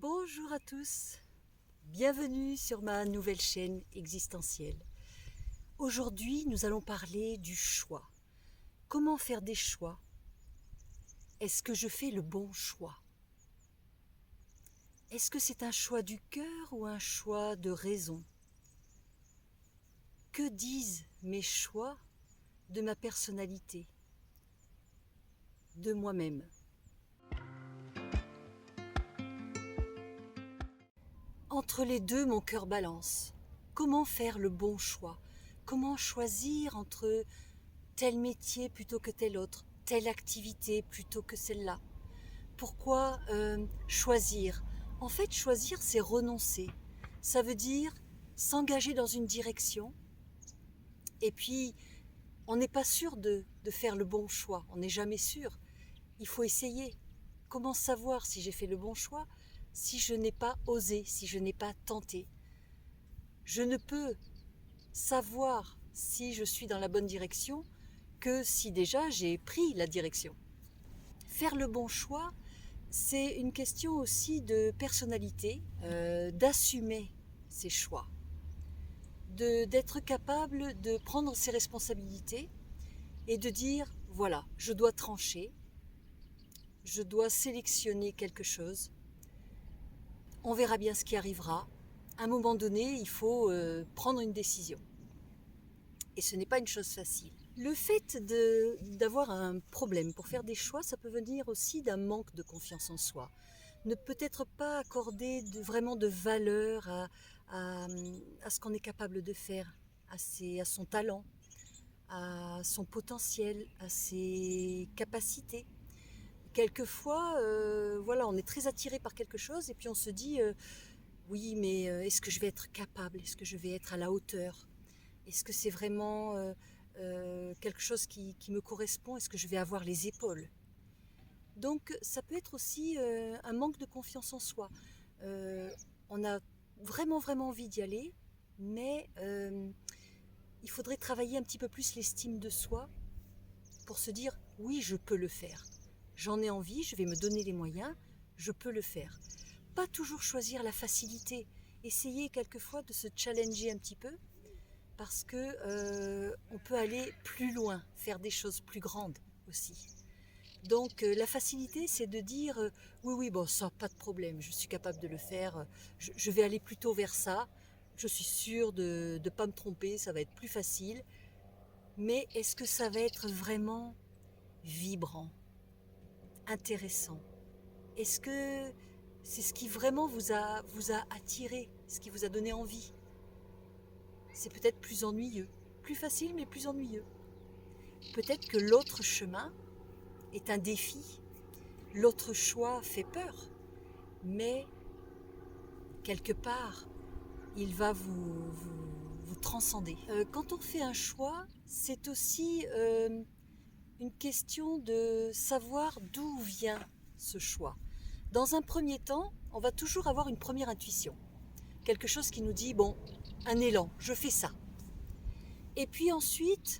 Bonjour à tous, bienvenue sur ma nouvelle chaîne existentielle. Aujourd'hui, nous allons parler du choix. Comment faire des choix? Est-ce que je fais le bon choix? Est-ce que c'est un choix du cœur ou un choix de raison? Que disent mes choix de ma personnalité, de moi-même? Entre les deux, mon cœur balance. Comment faire le bon choix? Comment choisir entre tel métier plutôt que tel autre, telle activité plutôt que celle-là? Pourquoi choisir? En fait, choisir, c'est renoncer. Ça veut dire s'engager dans une direction et puis on n'est pas sûr de faire le bon choix. On n'est jamais sûr. Il faut essayer. Comment savoir si j'ai fait le bon choix si je n'ai pas osé, si je n'ai pas tenté? Je ne peux savoir si je suis dans la bonne direction que si déjà j'ai pris la direction. Faire le bon choix, c'est une question aussi de personnalité, d'assumer ses choix, d'être capable de prendre ses responsabilités et de dire, voilà, je dois trancher, je dois sélectionner quelque chose, on verra bien ce qui arrivera. À un moment donné, il faut prendre une décision. Et ce n'est pas une chose facile. Le fait d'avoir un problème pour faire des choix, ça peut venir aussi d'un manque de confiance en soi. Ne peut-être pas accorder vraiment de valeur à ce qu'on est capable de faire, à son talent, à son potentiel, à ses capacités. Quelquefois, voilà, on est très attiré par quelque chose et puis on se dit oui, mais est-ce que je vais être capable? Est-ce que je vais être à la hauteur? Est-ce que c'est vraiment quelque chose qui me correspond? Est-ce que je vais avoir les épaules? Donc ça peut être aussi un manque de confiance en soi. On a vraiment vraiment envie d'y aller, mais il faudrait travailler un petit peu plus l'estime de soi pour se dire oui, je peux le faire. J'en ai envie, je vais me donner les moyens, je peux le faire. Pas toujours choisir la facilité, essayer quelquefois de se challenger un petit peu parce que on peut aller plus loin, faire des choses plus grandes aussi. Donc la facilité, c'est de dire oui, oui, bon, ça, pas de problème, je suis capable de le faire, je vais aller plutôt vers ça, je suis sûre de ne pas me tromper, ça va être plus facile. Mais est-ce que ça va être vraiment vibrant, intéressant? Est-ce que c'est ce qui vraiment vous a attiré, ce qui vous a donné envie? C'est peut-être plus ennuyeux, plus facile mais plus ennuyeux. Peut-être que l'autre chemin est un défi, l'autre choix fait peur, mais quelque part, il va vous transcender. Quand on fait un choix, c'est aussi une question de savoir d'où vient ce choix. Dans un premier temps, on va toujours avoir une première intuition, quelque chose qui nous dit, bon, un élan, je fais ça. Et puis ensuite,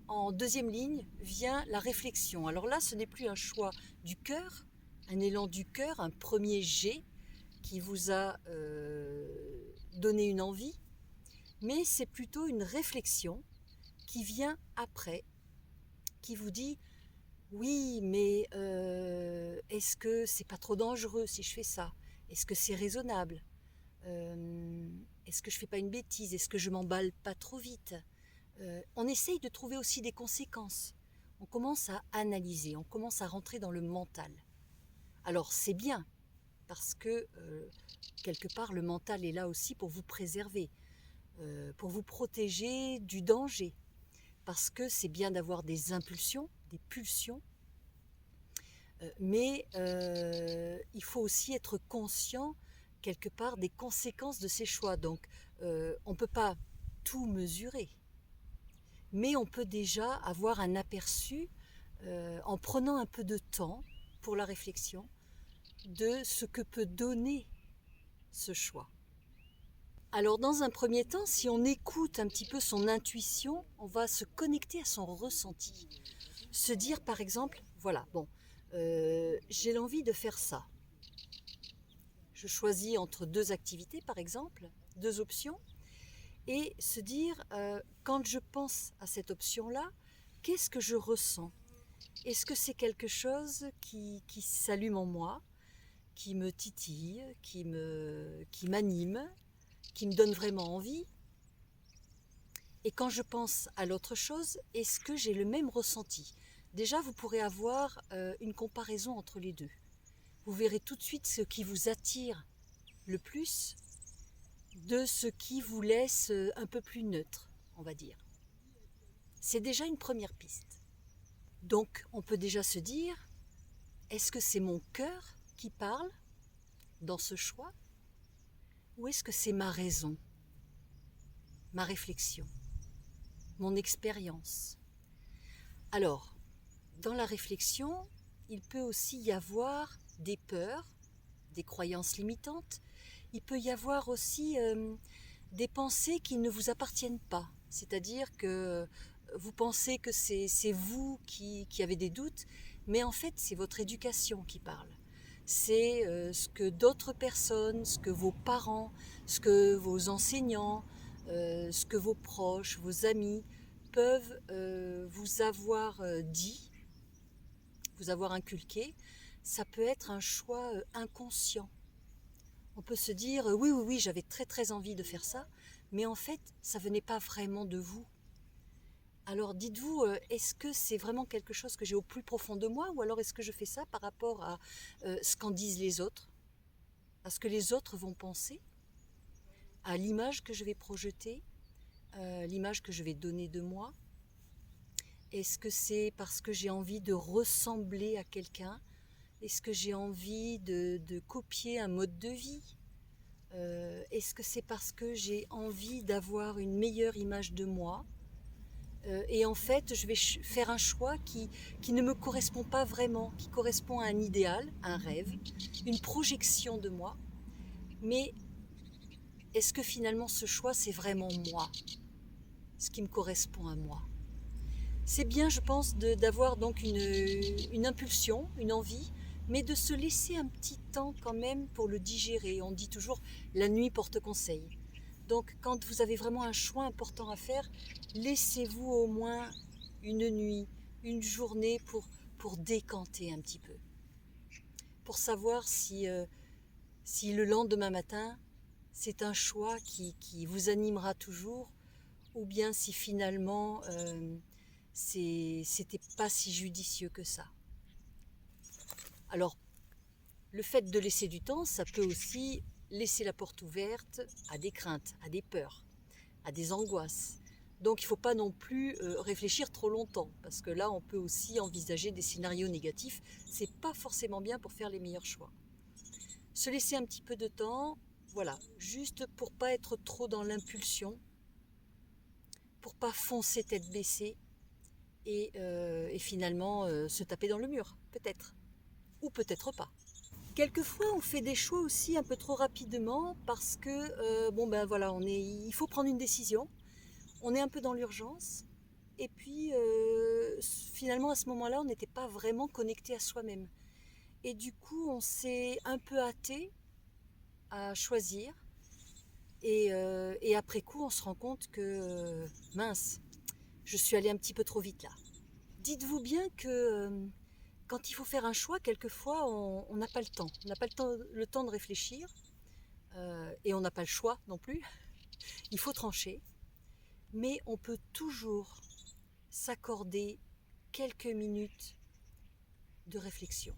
en deuxième ligne, vient la réflexion. Alors là, ce n'est plus un choix du cœur, un élan du cœur, un premier jet qui vous a donné une envie, mais c'est plutôt une réflexion qui vient après, qui vous dit oui, mais est-ce que c'est pas trop dangereux si je fais ça? Est-ce que c'est raisonnable? Est-ce que je fais pas une bêtise? Est-ce que je m'emballe pas trop vite? On essaye de trouver aussi des conséquences. On commence à analyser, on commence à rentrer dans le mental. Alors c'est bien, parce que quelque part le mental est là aussi pour vous préserver, pour vous protéger du danger. Parce que c'est bien d'avoir des impulsions, des pulsions, mais il faut aussi être conscient quelque part des conséquences de ces choix. Donc on ne peut pas tout mesurer, mais on peut déjà avoir un aperçu en prenant un peu de temps pour la réflexion de ce que peut donner ce choix. Alors dans un premier temps, si on écoute un petit peu son intuition, on va se connecter à son ressenti. Se dire par exemple, voilà, bon, j'ai l'envie de faire ça. Je choisis entre deux activités, par exemple, deux options, et se dire, quand je pense à cette option-là, qu'est-ce que je ressens? Est-ce que c'est quelque chose qui s'allume en moi, qui me titille, qui m'anime, qui me donne vraiment envie? Et quand je pense à l'autre chose, est-ce que j'ai le même ressenti? Déjà, vous pourrez avoir une comparaison entre les deux. Vous verrez tout de suite ce qui vous attire le plus de ce qui vous laisse un peu plus neutre, on va dire. C'est déjà une première piste. Donc, on peut déjà se dire, est-ce que c'est mon cœur qui parle dans ce choix? Ou est-ce que c'est ma raison, ma réflexion, mon expérience? Alors, dans la réflexion, il peut aussi y avoir des peurs, des croyances limitantes. Il peut y avoir aussi des pensées qui ne vous appartiennent pas. C'est-à-dire que vous pensez que c'est vous qui avez des doutes, mais en fait, c'est votre éducation qui parle. C'est ce que d'autres personnes, ce que vos parents, ce que vos enseignants, ce que vos proches, vos amis peuvent vous avoir dit, vous avoir inculqué. Ça peut être un choix inconscient. On peut se dire oui, oui, oui, j'avais très très envie de faire ça, mais en fait, ça venait pas vraiment de vous. Alors dites-vous, est-ce que c'est vraiment quelque chose que j'ai au plus profond de moi, ou alors est-ce que je fais ça par rapport à ce qu'en disent les autres, à ce que les autres vont penser, à l'image que je vais projeter, l'image que je vais donner de moi? Est-ce que c'est parce que j'ai envie de ressembler à quelqu'un? Est-ce que j'ai envie de copier un mode de vie? Est-ce que c'est parce que j'ai envie d'avoir une meilleure image de moi? Et en fait, je vais faire un choix qui ne me correspond pas vraiment, qui correspond à un idéal, un rêve, une projection de moi. Mais est-ce que finalement ce choix, c'est vraiment moi, ce qui me correspond à moi? C'est bien, je pense, d'avoir donc une impulsion, une envie, mais de se laisser un petit temps quand même pour le digérer. On dit toujours la nuit porte conseil. Donc quand vous avez vraiment un choix important à faire, laissez-vous au moins une nuit, une journée pour décanter un petit peu. Pour savoir si le lendemain matin, c'est un choix qui vous animera toujours, ou bien si finalement c'était pas si judicieux que ça. Alors, le fait de laisser du temps, ça peut aussi laisser la porte ouverte à des craintes, à des peurs, à des angoisses. Donc il ne faut pas non plus réfléchir trop longtemps, parce que là on peut aussi envisager des scénarios négatifs. C'est pas forcément bien pour faire les meilleurs choix. Se laisser un petit peu de temps, voilà, juste pour pas être trop dans l'impulsion, pour pas foncer tête baissée et finalement se taper dans le mur, peut-être, ou peut-être pas. Quelquefois, on fait des choix aussi un peu trop rapidement parce que, voilà, il faut prendre une décision. On est un peu dans l'urgence. Et puis, finalement, à ce moment-là, on n'était pas vraiment connecté à soi-même. Et du coup, on s'est un peu hâté à choisir. Et après coup, on se rend compte que, mince, je suis allée un petit peu trop vite là. Dites-vous bien que quand il faut faire un choix, quelquefois, on n'a pas le temps. On n'a pas le temps de réfléchir et on n'a pas le choix non plus. Il faut trancher. Mais on peut toujours s'accorder quelques minutes de réflexion.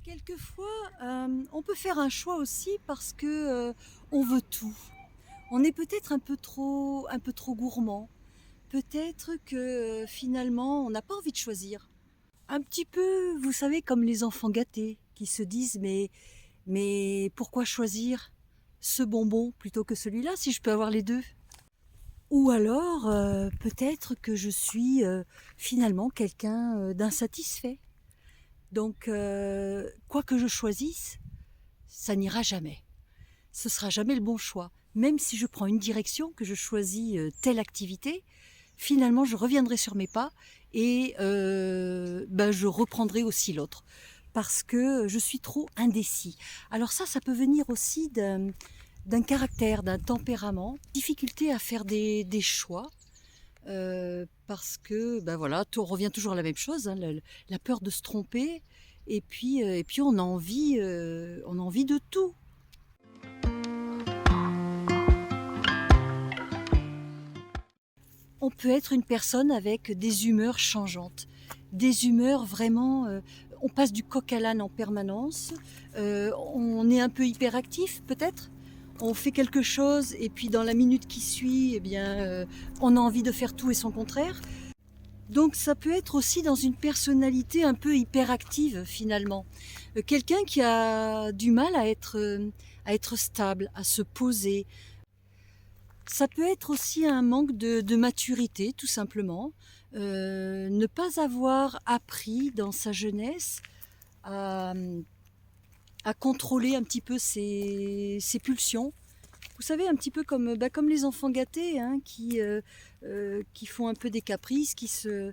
Quelquefois, on peut faire un choix aussi parce que on veut tout. On est peut-être un peu trop gourmand. Peut-être que finalement, on n'a pas envie de choisir. Un petit peu, vous savez, comme les enfants gâtés qui se disent mais pourquoi choisir ce bonbon plutôt que celui-là si je peux avoir les deux? Ou alors, peut-être que je suis finalement quelqu'un d'insatisfait. Donc, quoi que je choisisse, ça n'ira jamais. Ce sera jamais le bon choix. Même si je prends une direction, que je choisis telle activité, finalement, je reviendrai sur mes pas et je reprendrai aussi l'autre. parce que je suis trop indécis. Alors ça peut venir aussi d'un caractère, d'un tempérament, difficulté à faire des choix, parce que ben voilà, on revient toujours à la même chose, hein, la peur de se tromper, et puis on a envie de tout. On peut être une personne avec des humeurs changeantes, des humeurs vraiment, on passe du coq à l'âne en permanence, on est un peu hyperactif peut-être. On fait quelque chose et puis dans la minute qui suit, eh bien, on a envie de faire tout et son contraire. Donc ça peut être aussi dans une personnalité un peu hyperactive finalement. Quelqu'un qui a du mal à être stable, à se poser. Ça peut être aussi un manque de maturité tout simplement. Ne pas avoir appris dans sa jeunesse à, à contrôler un petit peu ses pulsions. Vous savez, un petit peu comme les enfants gâtés, hein, qui font un peu des caprices, qui se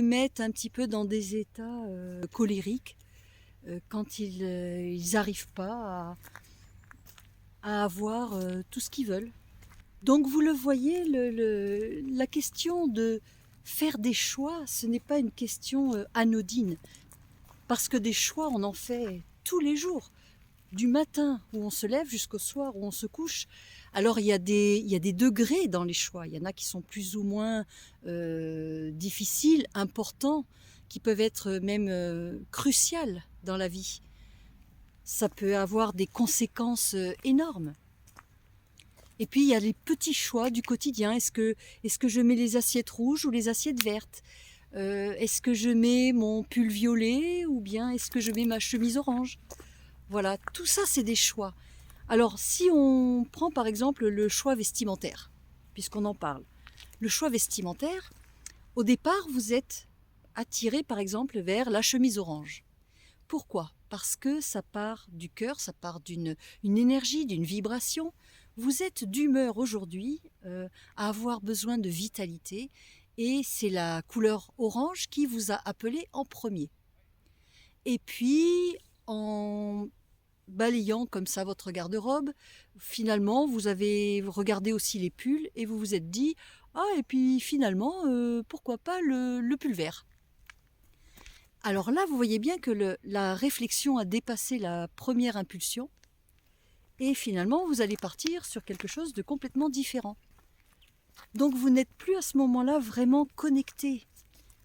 mettent un petit peu dans des états colériques quand ils n'arrivent pas à avoir tout ce qu'ils veulent. Donc vous le voyez, la question de faire des choix, ce n'est pas une question anodine, parce que des choix, on en fait tous les jours. Du matin où on se lève jusqu'au soir où on se couche. Alors il y a des degrés dans les choix. Il y en a qui sont plus ou moins difficiles, importants, qui peuvent être même cruciales dans la vie. Ça peut avoir des conséquences énormes. Et puis il y a les petits choix du quotidien. Est-ce que je mets les assiettes rouges ou les assiettes vertes ? Est-ce que je mets mon pull violet ou bien est-ce que je mets ma chemise orange ? Voilà, tout ça c'est des choix. Alors si on prend par exemple le choix vestimentaire, puisqu'on en parle, le choix vestimentaire, au départ vous êtes attiré par exemple vers la chemise orange. Pourquoi ? Parce que ça part du cœur, ça part d'une énergie, d'une vibration. Vous êtes d'humeur aujourd'hui à avoir besoin de vitalité et c'est la couleur orange qui vous a appelé en premier. Et puis en balayant comme ça votre garde-robe, finalement vous avez regardé aussi les pulls et vous vous êtes dit « Ah, et puis finalement, pourquoi pas le pull vert ?» Alors là, vous voyez bien que la réflexion a dépassé la première impulsion et finalement vous allez partir sur quelque chose de complètement différent. Donc vous n'êtes plus à ce moment-là vraiment connecté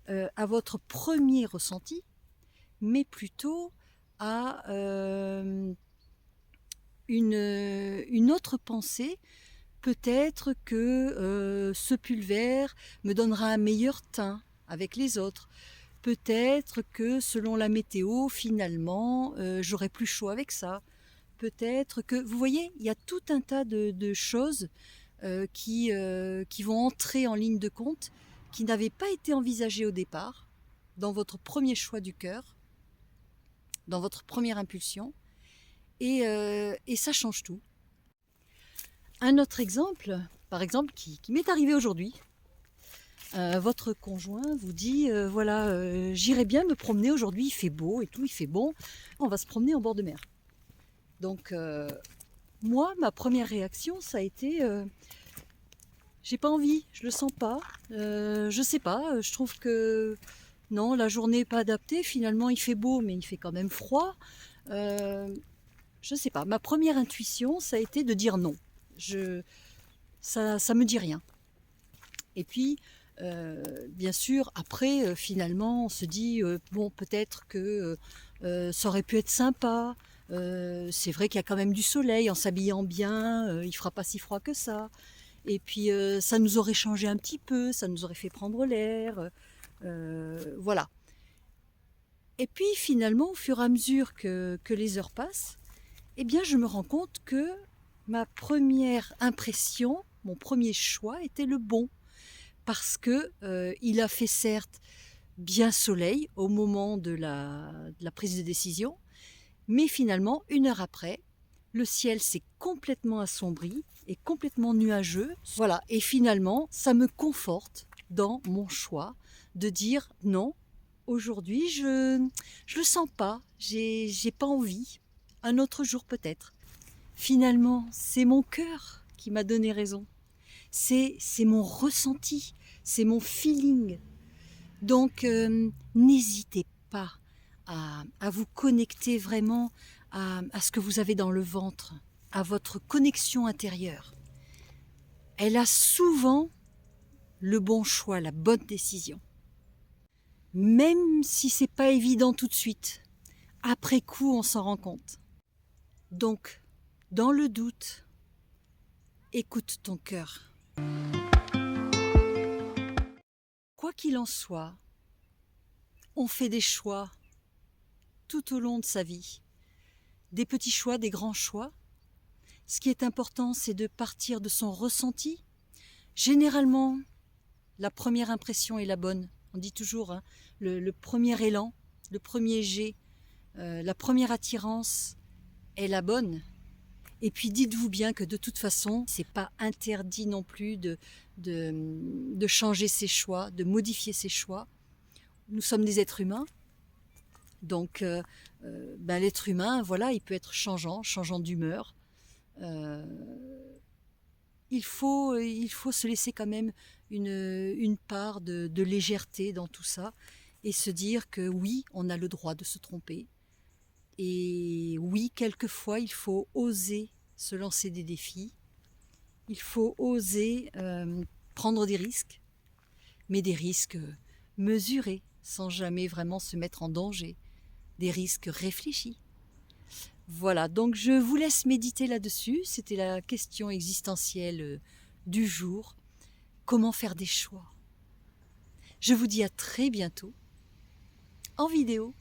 à votre premier ressenti, mais plutôt à une autre pensée. Peut-être que ce pull vert me donnera un meilleur teint avec les autres. Peut-être que selon la météo, finalement, j'aurai plus chaud avec ça. Peut-être que, vous voyez, il y a tout un tas de choses qui vont entrer en ligne de compte, qui n'avaient pas été envisagées au départ, dans votre premier choix du cœur, dans votre première impulsion, et ça change tout. Un autre exemple, par exemple, qui m'est arrivé aujourd'hui, votre conjoint vous dit voilà, j'irai bien me promener aujourd'hui, il fait beau et tout, il fait bon, on va se promener en bord de mer. Donc moi, ma première réaction, ça a été j'ai pas envie, je le sens pas, je sais pas, je trouve que non, la journée n'est pas adaptée, finalement il fait beau mais il fait quand même froid. Je sais pas, ma première intuition, ça a été de dire non. Ça me dit rien. Et puis, bien sûr, après, finalement, on se dit, bon, peut-être que ça aurait pu être sympa. C'est vrai qu'il y a quand même du soleil, en s'habillant bien, il fera pas si froid que ça. Et puis, ça nous aurait changé un petit peu, ça nous aurait fait prendre l'air. Voilà. Et puis, finalement, au fur et à mesure que les heures passent, eh bien, je me rends compte que ma première impression, mon premier choix était le bon. Parce que il a fait certes bien soleil au moment de la prise de décision, mais finalement, une heure après, le ciel s'est complètement assombri et complètement nuageux. Voilà, et finalement, ça me conforte dans mon choix de dire non, aujourd'hui, je le sens pas, j'ai pas envie. Un autre jour peut-être. Finalement, c'est mon cœur qui m'a donné raison. C'est mon ressenti, c'est mon feeling. Donc, n'hésitez pas à vous connecter vraiment à ce que vous avez dans le ventre, à votre connexion intérieure. Elle a souvent le bon choix, la bonne décision. Même si c'est pas évident tout de suite, après coup, on s'en rend compte. Donc, dans le doute, écoute ton cœur. Quoi qu'il en soit, on fait des choix tout au long de sa vie. Des petits choix, des grands choix. Ce qui est important, c'est de partir de son ressenti. Généralement, la première impression est la bonne. On dit toujours, hein, le premier élan, le premier jet, la première attirance est la bonne. Et puis dites-vous bien que de toute façon, c'est pas interdit non plus de changer ses choix, de modifier ses choix. Nous sommes des êtres humains, donc l'être humain, voilà, il peut être changeant d'humeur. Il faut se laisser quand même une part de légèreté dans tout ça et se dire que oui, on a le droit de se tromper. Et oui, quelquefois, il faut oser se lancer des défis. Il faut oser prendre des risques, mais des risques mesurés, sans jamais vraiment se mettre en danger. Des risques réfléchis. Voilà, donc je vous laisse méditer là-dessus. C'était la question existentielle du jour. Comment faire des choix? Je vous dis à très bientôt en vidéo.